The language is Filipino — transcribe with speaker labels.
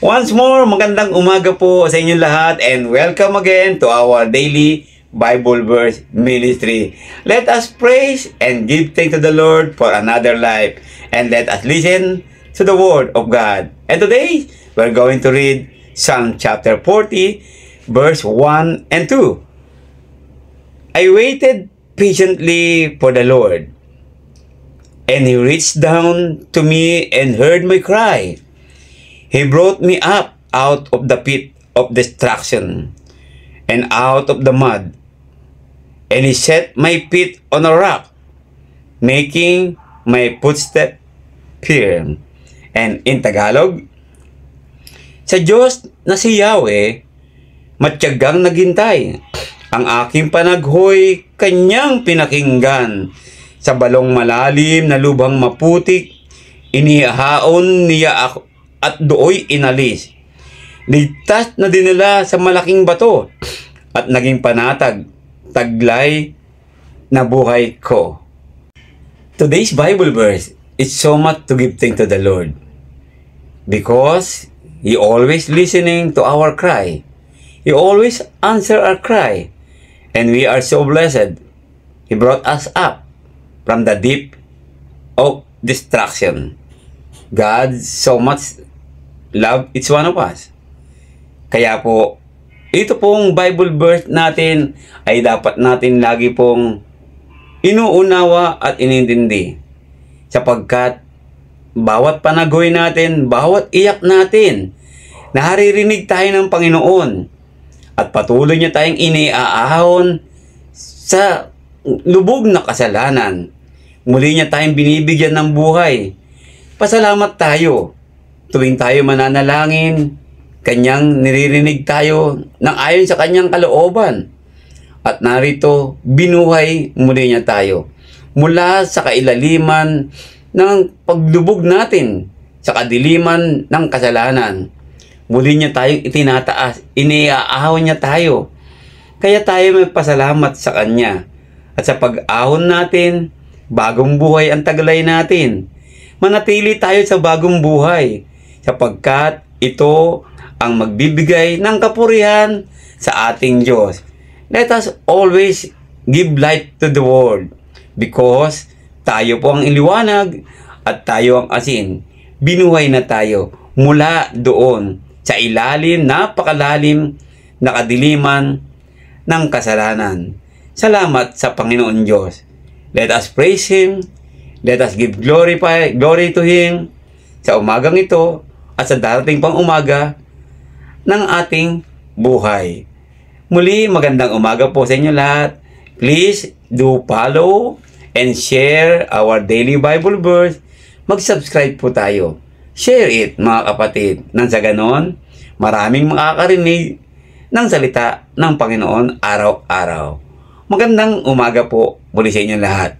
Speaker 1: Once more, magandang umaga po sa inyong lahat and welcome again to our daily Bible verse ministry. Let us praise and give thanks to the Lord for another life and let us listen to the Word of God. And today, we're going to read Psalm chapter 40, verse 1 and 2. I waited patiently for the Lord, and He reached down to me and heard my cry. He brought me up out of the pit of destruction and out of the mud, and He set my feet on a rock, making my footstep firm. And in Tagalog, sa Diyos na si Yahweh, matyagang naghintay. Ang aking panaghoy, Kanyang pinakinggan. Sa balong malalim na lubhang maputik, inihaon niya ako at dooy inalis. Ligtas na dinala sa malaking bato at naging panatag, taglay na buhay ko. Today's Bible verse is so much to give thanks to the Lord because He always listening to our cry. He always answer our cry. And we are so blessed. He brought us up from the deep of destruction. God so much love each one of us. Kaya po, ito pong Bible verse natin ay dapat natin lagi pong inuunawa at inintindi. Sapagkat bawat panagoy natin, bawat iyak natin, naririnig tayo ng Panginoon. At patuloy niya tayong iniaahon sa lubog na kasalanan. Muli niya tayong binibigyan ng buhay. Pasalamat tayo. Tuwing tayo mananalangin, Kanyang niririnig tayo ng ayon sa Kanyang kalooban. At narito, binuhay muli niya tayo. Mula sa kailaliman ng paglubog natin, sa kadiliman ng kasalanan. Muli niya tayong itinataas, iniaahon niya tayo. Kaya tayo may pasalamat sa Kanya. At sa pag-ahon natin, bagong buhay ang taglay natin. Manatili tayo sa bagong buhay, sapagkat ito ang magbibigay ng kapurihan sa ating Diyos. Let us always give light to the world, because tayo po ang iliwanag at tayo ang asin. Binuhay na tayo mula doon sa ilalim, napakalalim na kadiliman ng kasalanan. Salamat sa Panginoon Diyos. Let us praise Him. Let us give glory to Him sa umagang ito at sa darating pang umaga ng ating buhay. Muli, magandang umaga po sa inyo lahat. Please do follow and share our daily Bible verse. Mag-subscribe po tayo. Share it, mga kapatid. Nang sa ganon, maraming makakarinig ng salita ng Panginoon araw-araw. Magandang umaga po muli sa inyo lahat.